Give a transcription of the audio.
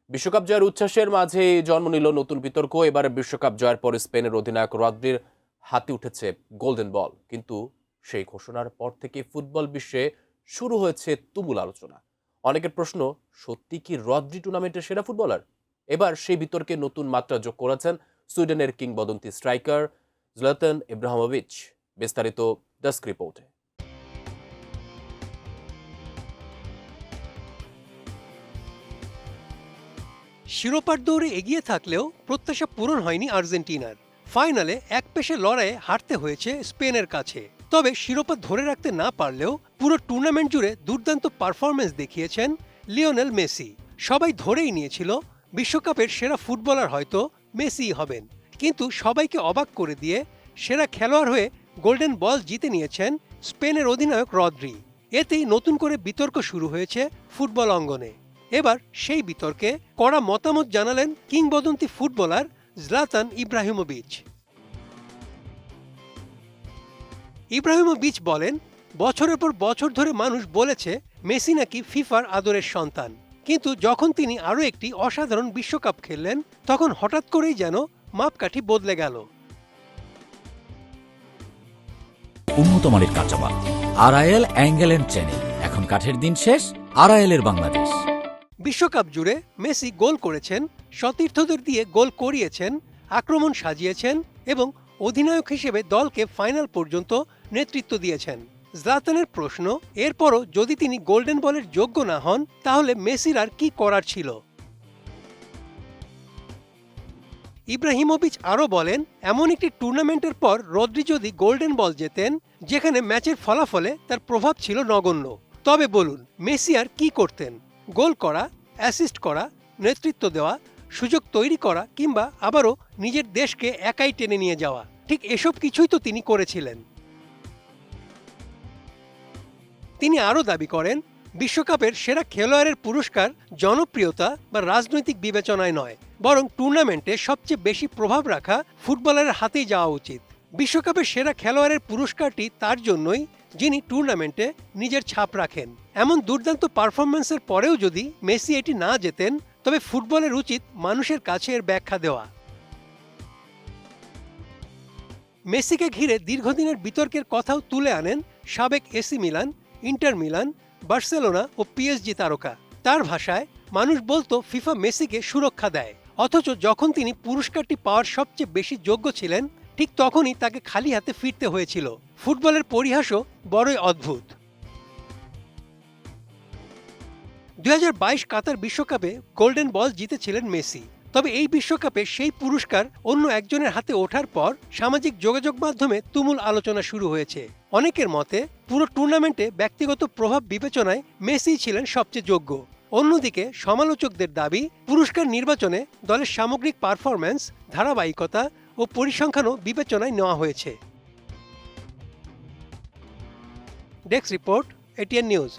বিশ্বকাপ জয়ের উচ্ছ্বাসের মাঝে জন্ম নিল নতুন বিতর্ক। এবারে বিশ্বকাপ জয়ের পর স্পেনের অধিনায়ক রদ্রির হাতে উঠেছে গোল্ডেন বল, কিন্তু সেই ঘোষণার পর থেকে ফুটবল বিশ্বে শুরু হয়েছে তুমুল আলোচনা। অনেকের প্রশ্ন, সত্যি কি রদ্রি টুর্নামেন্টের সেরা ফুটবলার? এবার সেই বিতর্কে নতুন মাত্রা যোগ করেছেন সুইডেনের কিংবদন্তি স্ট্রাইকার জলাতান ইব্রাহিমোভিচ। বিস্তারিত ডেস্ক রিপোর্টে। শিরোপার দৌড়ে এগিয়ে থাকলেও প্রত্যাশা পূরণ হয়নি আর্জেন্টিনার। ফাইনালে একপেশে লড়াইয়ে হারতে হয়েছে স্পেনের কাছে। তবে শিরোপা ধরে রাখতে না পারলেও পুরো টুর্নামেন্ট জুড়ে দুর্দান্ত পারফরমেন্স দেখিয়েছেন লিওনেল মেসি। সবাই ধরেই নিয়েছিল বিশ্বকাপের সেরা ফুটবলার হয়তো মেসিই হবেন, কিন্তু সবাইকে অবাক করে দিয়ে সেরা খেলোয়াড় হয়ে গোল্ডেন বল জিতে নিয়েছেন স্পেনের অধিনায়ক রদ্রি। এতেই নতুন করে বিতর্ক শুরু হয়েছে ফুটবল অঙ্গনে। এবার সেই বিতর্কে কড়া মতামত জানালেন কিংবদন্তি ফুটবলার জলাতান ইব্রাহিমোভিচ। ইব্রাহিমোভিচ বলেন, বছরের পর বছর ধরে মানুষ বলেছে মেসি নাকি ফিফার আদরের সন্তান, কিন্তু যখন তিনি আরও একটি অসাধারণ বিশ্বকাপ খেললেন তখন হঠাৎ করেই যেন মাপকাঠি বদলে গেল। উন্নত মানের কাঁচামাল আরআইএল অ্যাঙ্গেল এন্ড চ্যানেল। এখন কাঠের দিন শেষ, আরআইএল এর বাংলাদেশ। বিশ্বকাপ জুড়ে মেসি গোল করেছেন, সতীর্থদের দিয়ে গোল করিয়েছেন, আক্রমণ সাজিয়েছেন এবং অধিনায়ক হিসেবে দলকে ফাইনাল পর্যন্ত নেতৃত্ব দিয়েছেন। জলাতানের প্রশ্ন, এরপরও যদি তিনি গোল্ডেন বলের যোগ্য না হন তাহলে মেসির আর কি করার ছিল? ইব্রাহিমোভিচ আরও বলেন, এমন একটি টুর্নামেন্টের পর রদ্রি যদি গোল্ডেন বল জেতেন যেখানে ম্যাচের ফলাফলে তার প্রভাব ছিল নগণ্য, তবে বলুন মেসি আর কি করতেন? গোল করা, অ্যাসিস্ট করা, নেতৃত্ব দেওয়া, সুযোগ তৈরি করা কিংবা আবারও নিজের দেশকে একাই টেনে নিয়ে যাওয়া, ঠিক এসব কিছুই তো তিনি করেছিলেন। তিনি আরও দাবি করেন, বিশ্বকাপের সেরা খেলোয়াড়ের পুরস্কার জনপ্রিয়তা বা রাজনৈতিক বিবেচনায় নয়, বরং টুর্নামেন্টে সবচেয়ে বেশি প্রভাব রাখা ফুটবলারের হাতেই যাওয়া উচিত। বিশ্বকাপের সেরা খেলোয়াড়ের পুরস্কারটি তার জন্যই যিনি টুর্নামেন্টে নিজের ছাপ রাখেন। এমন দুর্দান্ত পারফরম্যান্সের পরেও যদি মেসি এটি না জেতেন তবে ফুটবলের উচিত মানুষের কাছে এর ব্যাখ্যা দেওয়া। মেসিকে ঘিরে দীর্ঘদিনের বিতর্কের কথাও তুলে আনেন সাবেক AC Milan, Inter Milan, Barcelona ও পিএসজি তারকা। তার ভাষায়, মানুষ বলতো ফিফা মেসিকে সুরক্ষা দেয়, অথচ যখন তিনি পুরস্কারটি পাওয়ার সবচেয়ে বেশি যোগ্য ছিলেন ঠিক তখনই তাকে খালি হাতে ফিরতে হয়েছিল। ফুটবলের পরিহাসও বড়ই অদ্ভুত। 2022 কাতার বিশ্বকাপে গোল্ডেন বল জিতেছিলেন মেসি। তবে এই বিশ্বকাপে সেই পুরস্কার অন্য একজনের হাতে ওঠার পর সামাজিক যোগাযোগ মাধ্যমে তুমুল আলোচনা শুরু হয়েছে। অনেকের মতে পুরো টুর্নামেন্টে ব্যক্তিগত প্রভাব বিবেচনায় মেসি ছিলেন সবচেয়ে যোগ্য। অন্যদিকে সমালোচকদের দাবি, পুরস্কার নির্বাচনে দলের সামগ্রিক পারফরম্যান্স, ধারাবাহিকতা ও পরিসংখ্যানও বিবেচনায় নেওয়া হয়েছে। Desk report, ATN news.